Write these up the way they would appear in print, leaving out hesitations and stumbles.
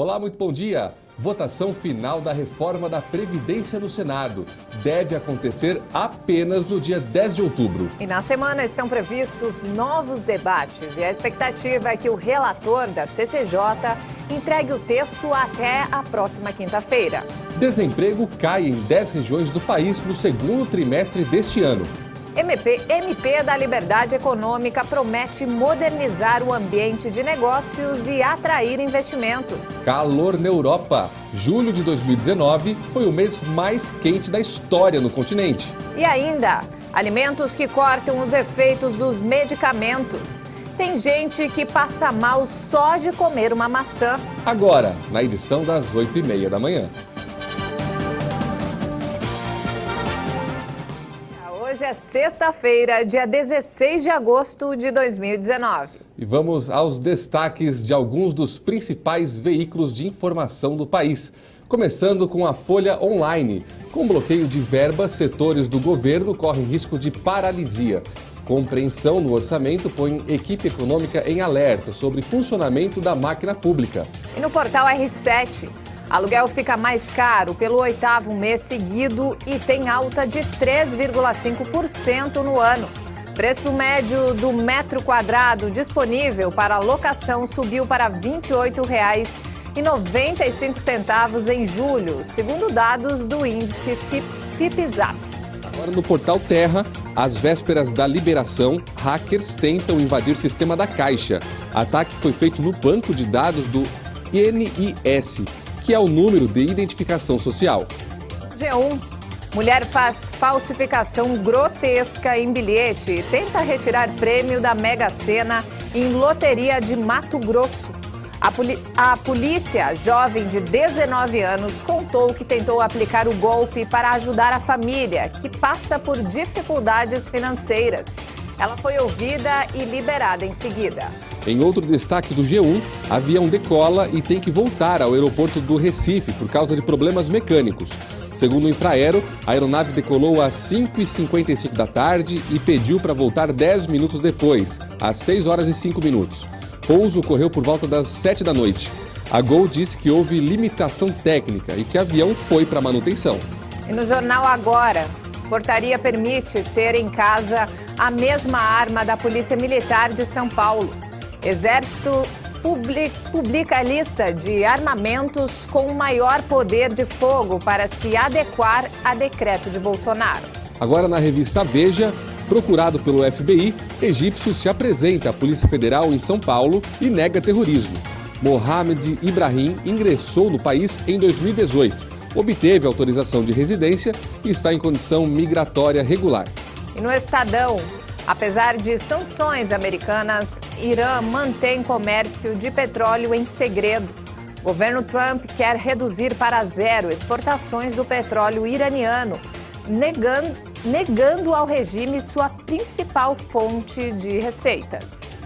Olá, muito bom dia. Votação final da reforma da Previdência no Senado deve acontecer apenas no dia 10 de outubro. E na semana estão previstos novos debates e a expectativa é que o relator da CCJ entregue o texto até a próxima quinta-feira. Desemprego cai em 10 regiões do país no segundo trimestre deste ano. MP da Liberdade Econômica promete modernizar o ambiente de negócios e atrair investimentos. Calor na Europa. Julho de 2019 foi o mês mais quente da história no continente. E ainda, alimentos que cortam os efeitos dos medicamentos. Tem gente que passa mal só de comer uma maçã. Agora, na edição das 8h30 da manhã. Hoje é sexta-feira, dia 16 de agosto de 2019. E vamos aos destaques de alguns dos principais veículos de informação do país. Começando com a Folha Online. Com bloqueio de verbas, setores do governo correm risco de paralisia. Compreensão no orçamento põe equipe econômica em alerta sobre funcionamento da máquina pública. E no portal R7, aluguel fica mais caro pelo 8º mês seguido e tem alta de 3,5% no ano. Preço médio do metro quadrado disponível para locação subiu para R$ 28,95 em julho, segundo dados do índice Fipzap. Agora no portal Terra, às vésperas da liberação, hackers tentam invadir o sistema da Caixa. Ataque foi feito no banco de dados do INSS, que é o número de identificação social. G1. Mulher faz falsificação grotesca em bilhete e tenta retirar prêmio da Mega Sena em loteria de Mato Grosso. A polícia, jovem de 19 anos, contou que tentou aplicar o golpe para ajudar a família, que passa por dificuldades financeiras. Ela foi ouvida e liberada em seguida. Em outro destaque do G1, avião decola e tem que voltar ao aeroporto do Recife por causa de problemas mecânicos. Segundo o Infraero, a aeronave decolou às 5h55 da tarde e pediu para voltar 10 minutos depois, às 6h05. Pouso ocorreu por volta das 7 da noite. A Gol disse que houve limitação técnica e que o avião foi para manutenção. E no Jornal Agora, portaria permite ter em casa a mesma arma da Polícia Militar de São Paulo. Exército publica a lista de armamentos com maior poder de fogo para se adequar a decreto de Bolsonaro. Agora na revista Veja, procurado pelo FBI, egípcio se apresenta à Polícia Federal em São Paulo e nega terrorismo. Mohamed Ibrahim ingressou no país em 2018, obteve autorização de residência e está em condição migratória regular. E no Estadão, apesar de sanções americanas, Irã mantém comércio de petróleo em segredo. O governo Trump quer reduzir para zero exportações do petróleo iraniano, negando ao regime sua principal fonte de receitas.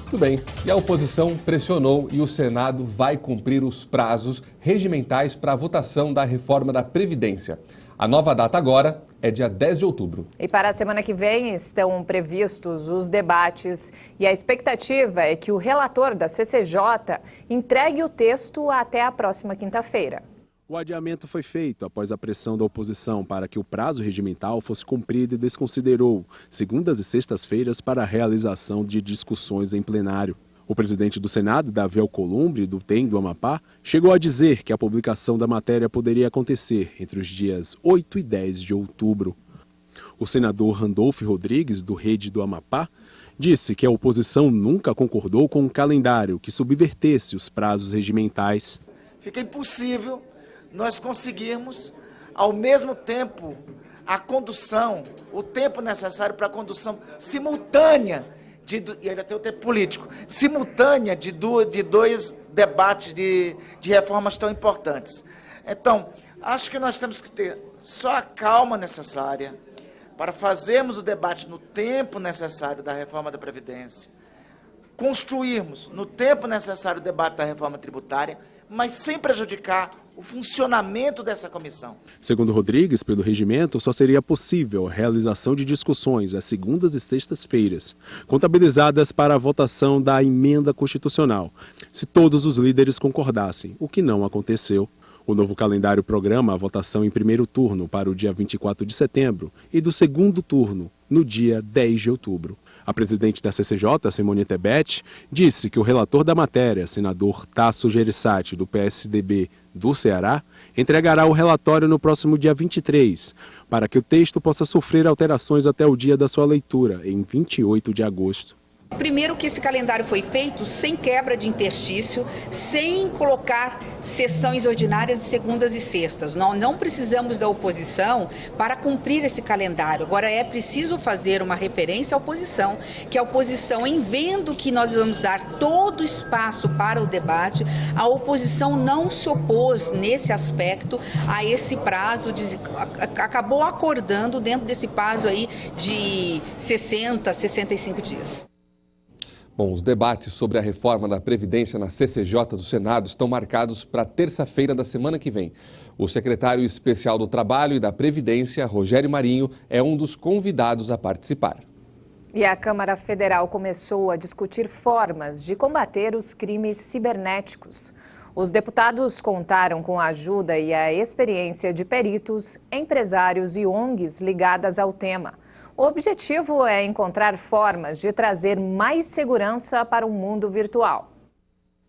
Muito bem. E a oposição pressionou e o Senado vai cumprir os prazos regimentais para a votação da reforma da Previdência. A nova data agora é dia 10 de outubro. E para a semana que vem estão previstos os debates e a expectativa é que o relator da CCJ entregue o texto até a próxima quinta-feira. O adiamento foi feito após a pressão da oposição para que o prazo regimental fosse cumprido e desconsiderou segundas e sextas-feiras para a realização de discussões em plenário. O presidente do Senado, Davi Alcolumbre, do DEM do Amapá, chegou a dizer que a publicação da matéria poderia acontecer entre os dias 8 e 10 de outubro. O senador Randolfo Rodrigues, do Rede do Amapá, disse que a oposição nunca concordou com um calendário que subvertesse os prazos regimentais. Fica impossível nós conseguirmos, ao mesmo tempo, a condução, o tempo necessário para a condução simultânea, e ainda tem o tempo político, simultânea de dois debates de reformas tão importantes. Então, acho que nós temos que ter só a calma necessária para fazermos o debate no tempo necessário da reforma da Previdência, construirmos no tempo necessário o debate da reforma tributária, mas sem prejudicar o funcionamento dessa comissão. Segundo Rodrigues, pelo regimento, só seria possível a realização de discussões às segundas e sextas-feiras, contabilizadas para a votação da emenda constitucional, se todos os líderes concordassem, o que não aconteceu. O novo calendário programa a votação em primeiro turno para o dia 24 de setembro e do segundo turno, no dia 10 de outubro. A presidente da CCJ, Simone Tebet, disse que o relator da matéria, senador Tasso Gereissati, do PSDB do Ceará, entregará o relatório no próximo dia 23, para que o texto possa sofrer alterações até o dia da sua leitura, em 28 de agosto. Primeiro que esse calendário foi feito sem quebra de interstício, sem colocar sessões ordinárias de segundas e sextas. Nós não precisamos da oposição para cumprir esse calendário. Agora é preciso fazer uma referência à oposição, que a oposição, em vendo que nós vamos dar todo o espaço para o debate, a oposição não se opôs nesse aspecto a esse prazo, acabou acordando dentro desse prazo aí de 60, 65 dias. Bom, os debates sobre a reforma da Previdência na CCJ do Senado estão marcados para terça-feira da semana que vem. O secretário especial do Trabalho e da Previdência, Rogério Marinho, é um dos convidados a participar. E a Câmara Federal começou a discutir formas de combater os crimes cibernéticos. Os deputados contaram com a ajuda e a experiência de peritos, empresários e ONGs ligadas ao tema. O objetivo é encontrar formas de trazer mais segurança para o mundo virtual.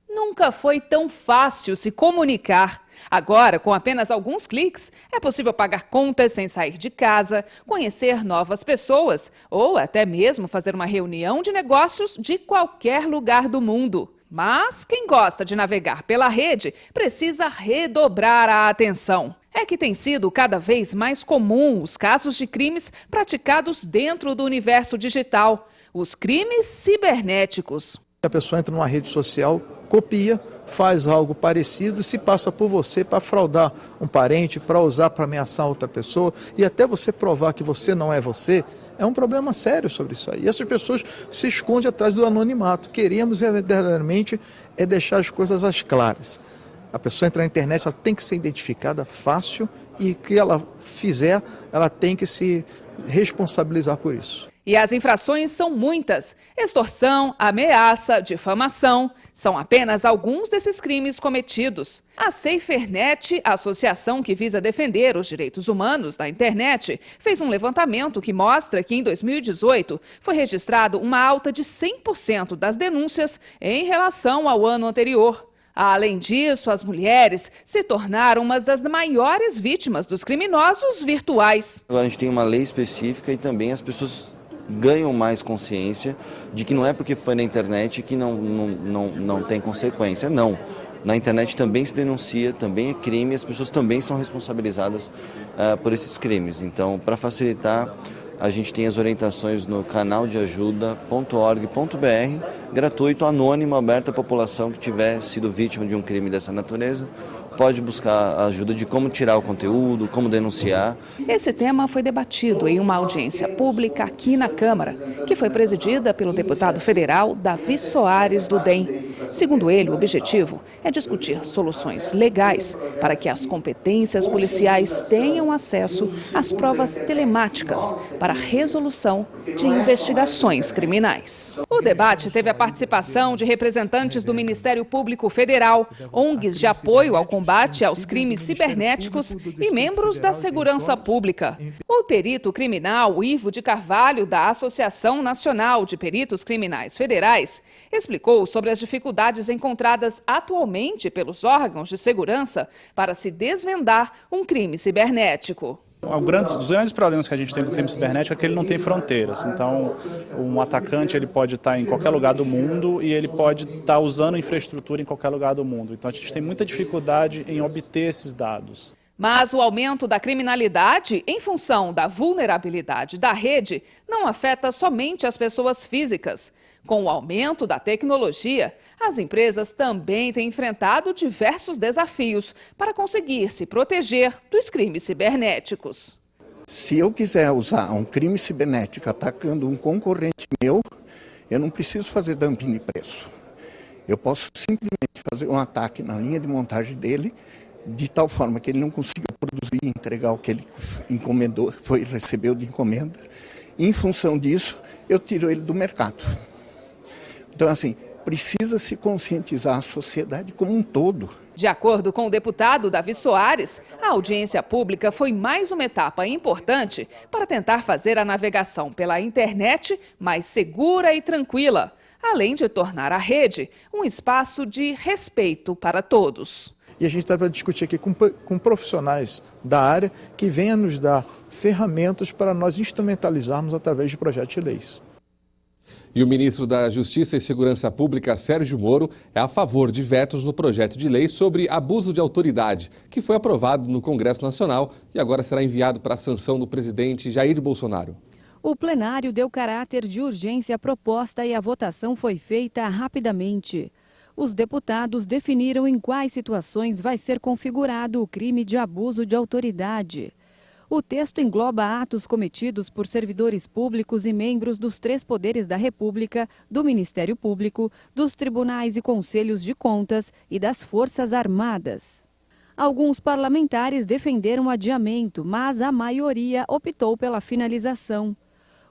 Nunca foi tão fácil se comunicar. Agora, com apenas alguns cliques, é possível pagar contas sem sair de casa, conhecer novas pessoas ou até mesmo fazer uma reunião de negócios de qualquer lugar do mundo. Mas quem gosta de navegar pela rede precisa redobrar a atenção. É que tem sido cada vez mais comum os casos de crimes praticados dentro do universo digital, os crimes cibernéticos. A pessoa entra numa rede social, copia, faz algo parecido e se passa por você para fraudar um parente, para usar para ameaçar outra pessoa e até você provar que você não é você. É um problema sério sobre isso aí. E essas pessoas se escondem atrás do anonimato. Queremos verdadeiramente deixar as coisas às claras. A pessoa entra na internet, ela tem que ser identificada fácil e o que ela fizer, ela tem que se responsabilizar por isso. E as infrações são muitas. Extorsão, ameaça, difamação, são apenas alguns desses crimes cometidos. A SaferNet, a associação que visa defender os direitos humanos na internet, fez um levantamento que mostra que em 2018 foi registrado uma alta de 100% das denúncias em relação ao ano anterior. Além disso, as mulheres se tornaram uma das maiores vítimas dos criminosos virtuais. Agora a gente tem uma lei específica e também as pessoas ganham mais consciência de que não é porque foi na internet que não tem consequência. Não. Na internet também se denuncia, também é crime, as pessoas também são responsabilizadas por esses crimes. Então, para facilitar, a gente tem as orientações no canaldeajuda.org.br, gratuito, anônimo, aberto à população que tiver sido vítima de um crime dessa natureza. Pode buscar a ajuda de como tirar o conteúdo, como denunciar. Esse tema foi debatido em uma audiência pública aqui na Câmara, que foi presidida pelo deputado federal Davi Soares do DEM. Segundo ele, o objetivo é discutir soluções legais para que as competências policiais tenham acesso às provas telemáticas para a resolução de investigações criminais. O debate teve a participação de representantes do Ministério Público Federal, ONGs de apoio ao combate aos crimes cibernéticos e membros da segurança pública. O perito criminal Ivo de Carvalho, da Associação Nacional de Peritos Criminais Federais, explicou sobre as dificuldades encontradas atualmente pelos órgãos de segurança para se desvendar um crime cibernético. Os grandes problemas que a gente tem com o crime cibernético é que ele não tem fronteiras. Então, um atacante ele pode estar em qualquer lugar do mundo e ele pode estar usando infraestrutura em qualquer lugar do mundo. Então, a gente tem muita dificuldade em obter esses dados. Mas o aumento da criminalidade, em função da vulnerabilidade da rede, não afeta somente as pessoas físicas. Com o aumento da tecnologia, as empresas também têm enfrentado diversos desafios para conseguir se proteger dos crimes cibernéticos. Se eu quiser usar um crime cibernético atacando um concorrente meu, eu não preciso fazer dumping de preço. Eu posso simplesmente fazer um ataque na linha de montagem dele, de tal forma que ele não consiga produzir e entregar o que ele encomendou, recebeu de encomenda. E, em função disso, eu tiro ele do mercado. Então, assim, precisa se conscientizar a sociedade como um todo. De acordo com o deputado Davi Soares, a audiência pública foi mais uma etapa importante para tentar fazer a navegação pela internet mais segura e tranquila, além de tornar a rede um espaço de respeito para todos. E a gente está para discutir aqui com profissionais da área que venham nos dar ferramentas para nós instrumentalizarmos através de projetos de leis. E o ministro da Justiça e Segurança Pública, Sérgio Moro, é a favor de vetos no projeto de lei sobre abuso de autoridade, que foi aprovado no Congresso Nacional e agora será enviado para a sanção do presidente Jair Bolsonaro. O plenário deu caráter de urgência à proposta e a votação foi feita rapidamente. Os deputados definiram em quais situações vai ser configurado o crime de abuso de autoridade. O texto engloba atos cometidos por servidores públicos e membros dos 3 poderes da República, do Ministério Público, dos tribunais e conselhos de contas e das Forças Armadas. Alguns parlamentares defenderam o adiamento, mas a maioria optou pela finalização.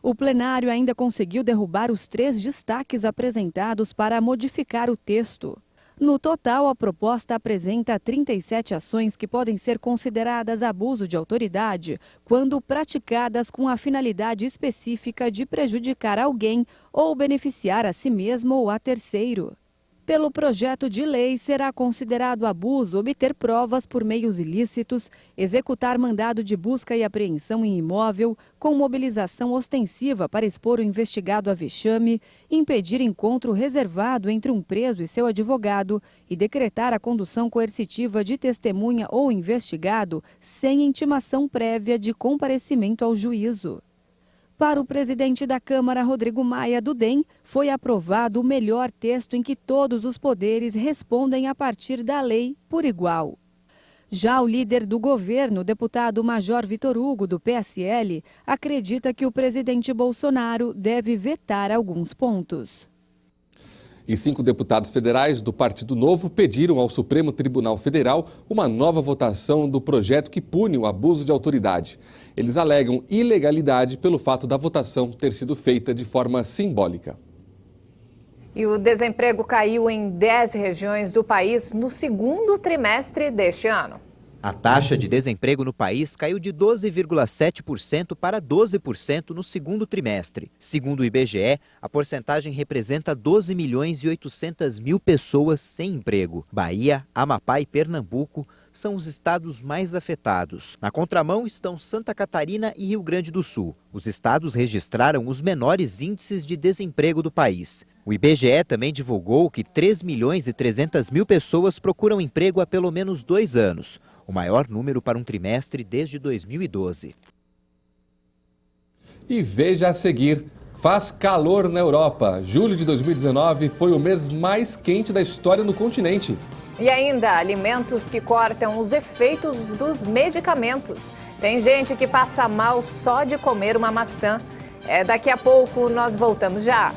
O plenário ainda conseguiu derrubar os 3 destaques apresentados para modificar o texto. No total, a proposta apresenta 37 ações que podem ser consideradas abuso de autoridade quando praticadas com a finalidade específica de prejudicar alguém ou beneficiar a si mesmo ou a terceiro. Pelo projeto de lei, será considerado abuso obter provas por meios ilícitos, executar mandado de busca e apreensão em imóvel, com mobilização ostensiva para expor o investigado a vexame, impedir encontro reservado entre um preso e seu advogado e decretar a condução coercitiva de testemunha ou investigado sem intimação prévia de comparecimento ao juízo. Para o presidente da Câmara, Rodrigo Maia, do DEM, foi aprovado o melhor texto em que todos os poderes respondem a partir da lei por igual. Já o líder do governo, o deputado Major Vitor Hugo, do PSL, acredita que o presidente Bolsonaro deve vetar alguns pontos. E 5 deputados federais do Partido Novo pediram ao Supremo Tribunal Federal uma nova votação do projeto que pune o abuso de autoridade. Eles alegam ilegalidade pelo fato da votação ter sido feita de forma simbólica. E o desemprego caiu em 10 regiões do país no segundo trimestre deste ano. A taxa de desemprego no país caiu de 12,7% para 12% no segundo trimestre. Segundo o IBGE, a porcentagem representa 12.800.000 pessoas sem emprego. Bahia, Amapá e Pernambuco são os estados mais afetados. Na contramão estão Santa Catarina e Rio Grande do Sul. Os estados registraram os menores índices de desemprego do país. O IBGE também divulgou que 3.300.000 pessoas procuram emprego há pelo menos 2 anos, o maior número para um trimestre desde 2012. E veja a seguir, faz calor na Europa. Julho de 2019 foi o mês mais quente da história no continente. E ainda, alimentos que cortam os efeitos dos medicamentos. Tem gente que passa mal só de comer uma maçã. Daqui a pouco nós voltamos já.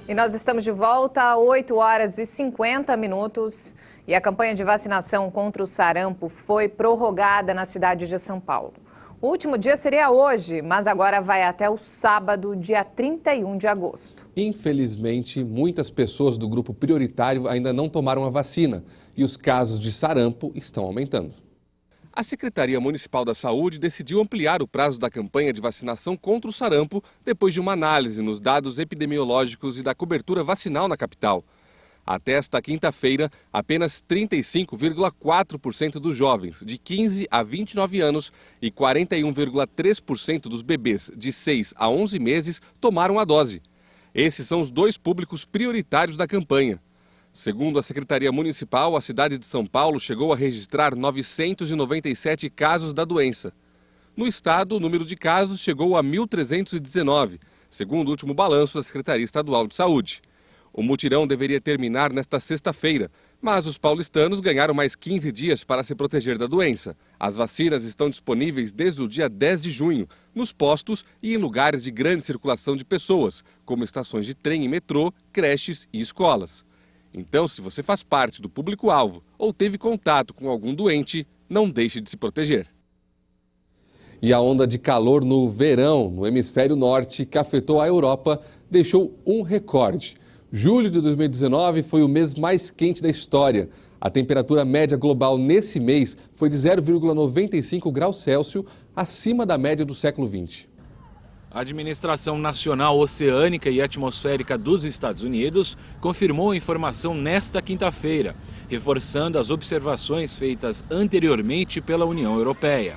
E nós estamos de volta a 8 horas e 50 minutos e a campanha de vacinação contra o sarampo foi prorrogada na cidade de São Paulo. O último dia seria hoje, mas agora vai até o sábado, dia 31 de agosto. Infelizmente, muitas pessoas do grupo prioritário ainda não tomaram a vacina e os casos de sarampo estão aumentando. A Secretaria Municipal da Saúde decidiu ampliar o prazo da campanha de vacinação contra o sarampo depois de uma análise nos dados epidemiológicos e da cobertura vacinal na capital. Até esta quinta-feira, apenas 35,4% dos jovens de 15 a 29 anos e 41,3% dos bebês de 6 a 11 meses tomaram a dose. Esses são os 2 públicos prioritários da campanha. Segundo a Secretaria Municipal, a cidade de São Paulo chegou a registrar 997 casos da doença. No estado, o número de casos chegou a 1.319, segundo o último balanço da Secretaria Estadual de Saúde. O mutirão deveria terminar nesta sexta-feira, Mas os paulistanos ganharam mais 15 dias para se proteger da doença. As vacinas estão disponíveis desde o dia 10 de junho, nos postos e em lugares de grande circulação de pessoas, como estações de trem e metrô, creches e escolas. Então, se você faz parte do público-alvo ou teve contato com algum doente, não deixe de se proteger. E a onda de calor no verão, no hemisfério norte, que afetou a Europa, deixou um recorde. Julho de 2019 foi o mês mais quente da história. A temperatura média global nesse mês foi de 0,95 graus Celsius, acima da média do século XX. A Administração Nacional Oceânica e Atmosférica dos Estados Unidos confirmou a informação nesta quinta-feira, reforçando as observações feitas anteriormente pela União Europeia.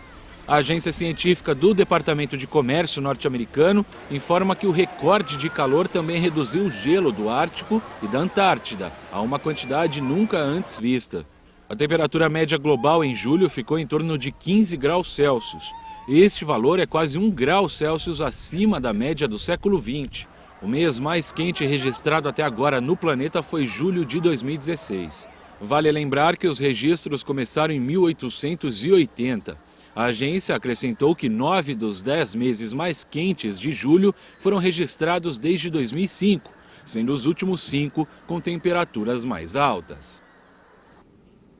A agência científica do Departamento de Comércio norte-americano informa que o recorde de calor também reduziu o gelo do Ártico e da Antártida a uma quantidade nunca antes vista. A temperatura média global em julho ficou em torno de 15 graus Celsius. Este valor é quase 1 grau Celsius acima da média do século XX. O mês mais quente registrado até agora no planeta foi julho de 2016. Vale lembrar que os registros começaram em 1880. A agência acrescentou que 9 dos 10 meses mais quentes de julho foram registrados desde 2005, sendo os últimos 5 com temperaturas mais altas.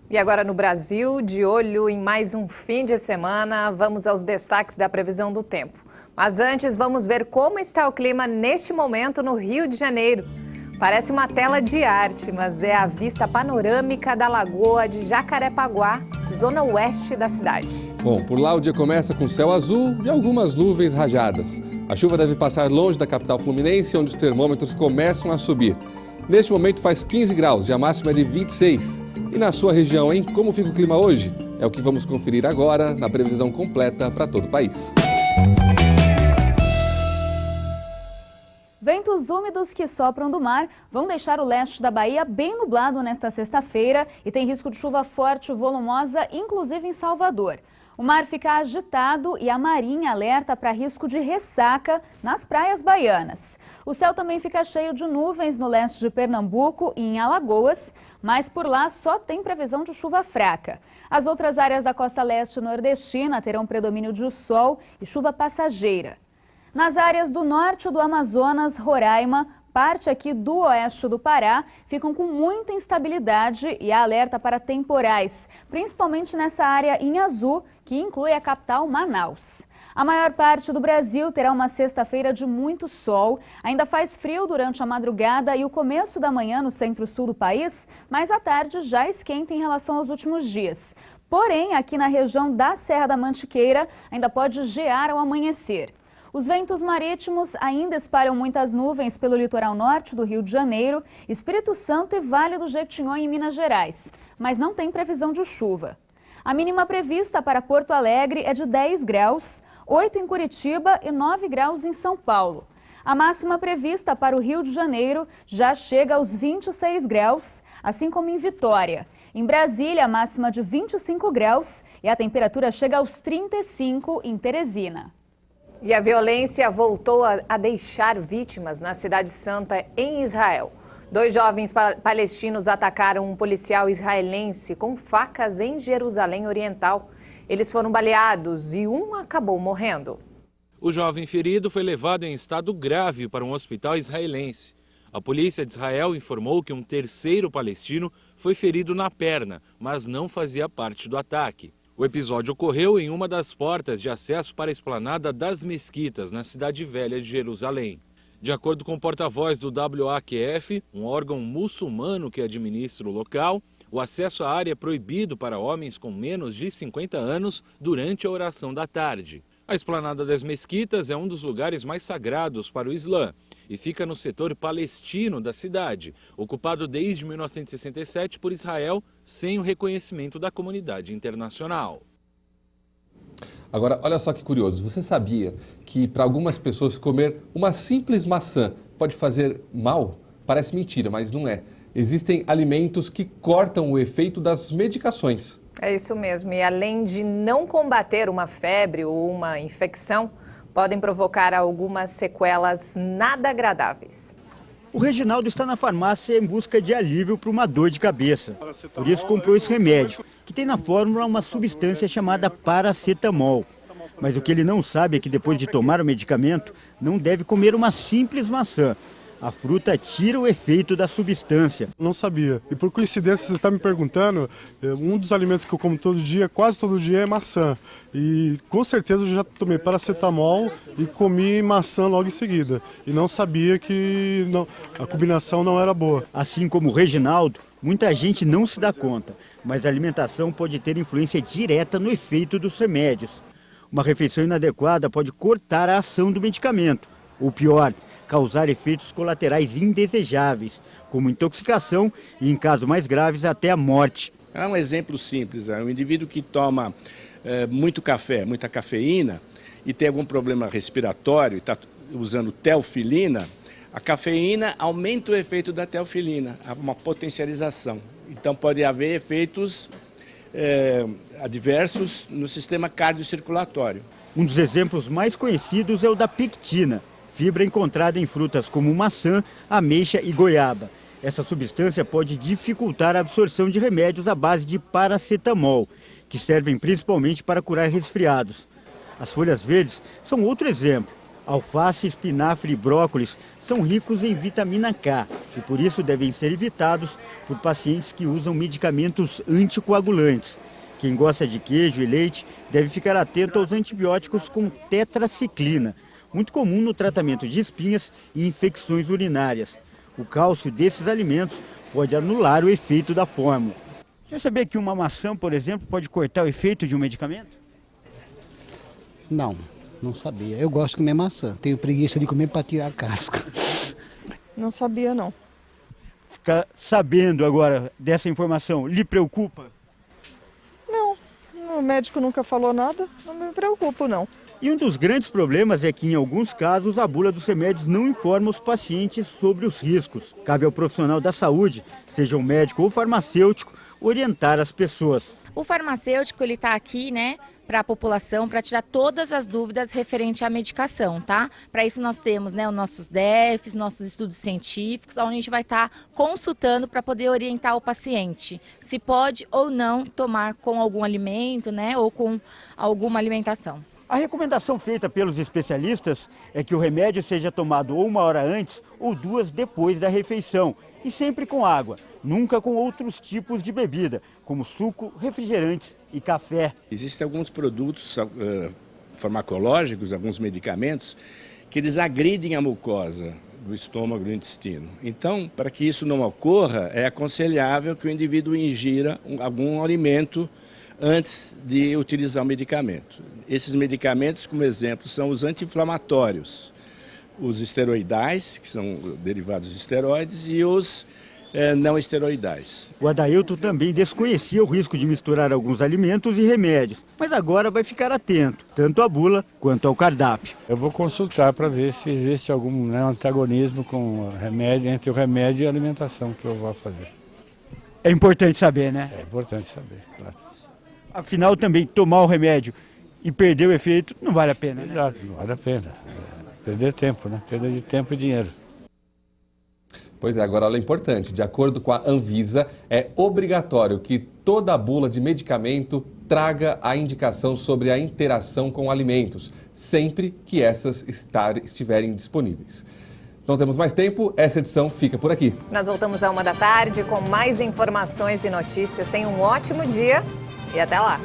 E agora no Brasil, de olho em mais um fim de semana, vamos aos destaques da previsão do tempo. Mas antes, vamos ver como está o clima neste momento no Rio de Janeiro. Parece uma tela de arte, mas é a vista panorâmica da Lagoa de Jacarepaguá, zona oeste da cidade. Bom, por lá o dia começa com céu azul e algumas nuvens rajadas. A chuva deve passar longe da capital fluminense, onde os termômetros começam a subir. Neste momento faz 15 graus e a máxima é de 26. E na sua região, hein? Como fica o clima hoje? É o que vamos conferir agora na previsão completa para todo o país. Ventos úmidos que sopram do mar vão deixar o leste da Bahia bem nublado nesta sexta-feira e tem risco de chuva forte e volumosa, inclusive em Salvador. O mar fica agitado e a Marinha alerta para risco de ressaca nas praias baianas. O céu também fica cheio de nuvens no leste de Pernambuco e em Alagoas, mas por lá só tem previsão de chuva fraca. As outras áreas da costa leste nordestina terão predomínio de sol e chuva passageira. Nas áreas do norte do Amazonas, Roraima, parte aqui do oeste do Pará, ficam com muita instabilidade e há alerta para temporais, principalmente nessa área em azul, que inclui a capital Manaus. A maior parte do Brasil terá uma sexta-feira de muito sol, ainda faz frio durante a madrugada e o começo da manhã no centro-sul do país, mas à tarde já esquenta em relação aos últimos dias. Porém, aqui na região da Serra da Mantiqueira, ainda pode gear ao amanhecer. Os ventos marítimos ainda espalham muitas nuvens pelo litoral norte do Rio de Janeiro, Espírito Santo e Vale do Jequitinhonha em Minas Gerais, mas não tem previsão de chuva. A mínima prevista para Porto Alegre é de 10 graus, 8 em Curitiba e 9 graus em São Paulo. A máxima prevista para o Rio de Janeiro já chega aos 26 graus, assim como em Vitória. Em Brasília, a máxima de 25 graus e a temperatura chega aos 35 em Teresina. E a violência voltou a deixar vítimas na Cidade Santa, em Israel. 2 jovens palestinos atacaram um policial israelense com facas em Jerusalém Oriental. Eles foram baleados e um acabou morrendo. O jovem ferido foi levado em estado grave para um hospital israelense. A polícia de Israel informou que um terceiro palestino foi ferido na perna, mas não fazia parte do ataque. O episódio ocorreu em uma das portas de acesso para a esplanada das Mesquitas, na Cidade Velha de Jerusalém. De acordo com o porta-voz do WAQF, um órgão muçulmano que administra o local, o acesso à área é proibido para homens com menos de 50 anos durante a oração da tarde. A esplanada das Mesquitas é um dos lugares mais sagrados para o Islã e fica no setor palestino da cidade, ocupado desde 1967 por Israel, sem o reconhecimento da comunidade internacional. Agora, olha só que curioso, você sabia que para algumas pessoas comer uma simples maçã pode fazer mal? Parece mentira, mas não é. Existem alimentos que cortam o efeito das medicações. É isso mesmo, e além de não combater uma febre ou uma infecção, podem provocar algumas sequelas nada agradáveis. O Reginaldo está na farmácia em busca de alívio para uma dor de cabeça. Por isso comprou esse remédio, que tem na fórmula uma substância chamada paracetamol. Mas o que ele não sabe é que depois de tomar o medicamento, não deve comer uma simples maçã. A fruta tira o efeito da substância. Não sabia. E por coincidência, você está me perguntando, um dos alimentos que eu como todo dia, quase todo dia, é maçã. E com certeza eu já tomei paracetamol e comi maçã logo em seguida. E não sabia que a combinação não era boa. Assim como o Reginaldo, muita gente não se dá conta, mas a alimentação pode ter influência direta no efeito dos remédios. Uma refeição inadequada pode cortar a ação do medicamento. Ou pior, causar efeitos colaterais indesejáveis, como intoxicação e, em casos mais graves, até a morte. É um exemplo simples, é um indivíduo que toma muito café, muita cafeína e tem algum problema respiratório e está usando teofilina, a cafeína aumenta o efeito da teofilina, há uma potencialização. Então pode haver efeitos adversos no sistema cardiocirculatório. Um dos exemplos mais conhecidos é o da pectina, fibra encontrada em frutas como maçã, ameixa e goiaba. Essa substância pode dificultar a absorção de remédios à base de paracetamol, que servem principalmente para curar resfriados. As folhas verdes são outro exemplo. Alface, espinafre e brócolis são ricos em vitamina K e por isso devem ser evitados por pacientes que usam medicamentos anticoagulantes. Quem gosta de queijo e leite deve ficar atento aos antibióticos com tetraciclina, muito comum no tratamento de espinhas e infecções urinárias. O cálcio desses alimentos pode anular o efeito da fórmula. Você sabia que uma maçã, por exemplo, pode cortar o efeito de um medicamento? Não sabia. Eu gosto de comer maçã. Tenho preguiça de comer para tirar a casca. Não sabia, não. Ficar sabendo agora dessa informação, lhe preocupa? Não, o médico nunca falou nada, não me preocupo, não. E um dos grandes problemas é que, em alguns casos, a bula dos remédios não informa os pacientes sobre os riscos. Cabe ao profissional da saúde, seja um médico ou farmacêutico, orientar as pessoas. O farmacêutico, ele está aqui, para a população, para tirar todas as dúvidas referente à medicação, tá? Para isso nós temos, os nossos DEFs, nossos estudos científicos, onde a gente vai estar consultando para poder orientar o paciente se pode ou não tomar com algum alimento, ou com alguma alimentação. A recomendação feita pelos especialistas é que o remédio seja tomado ou 1 hora antes ou 2 depois da refeição e sempre com água, nunca com outros tipos de bebida, como suco, refrigerantes e café. Existem alguns produtos farmacológicos, alguns medicamentos, que eles agridem a mucosa do estômago, do intestino. Então, para que isso não ocorra, é aconselhável que o indivíduo ingira algum alimento antes de utilizar o medicamento. Esses medicamentos, como exemplo, são os anti-inflamatórios, os esteroidais, que são derivados de esteroides, e os não esteroidais. O Adailton também desconhecia o risco de misturar alguns alimentos e remédios, mas agora vai ficar atento, tanto à bula quanto ao cardápio. Eu vou consultar para ver se existe algum antagonismo com o remédio, entre o remédio e a alimentação que eu vou fazer. É importante saber, né? É importante saber, claro. Afinal, também tomar o remédio e perder o efeito não vale a pena, né? Exato, não vale a pena. Perder tempo, Perda de tempo e dinheiro. Pois é, agora ela é importante. De acordo com a Anvisa, é obrigatório que toda bula de medicamento traga a indicação sobre a interação com alimentos, sempre que essas estiverem disponíveis. Não temos mais tempo, essa edição fica por aqui. Nós voltamos à 1 da tarde com mais informações e notícias. Tenha um ótimo dia e até lá.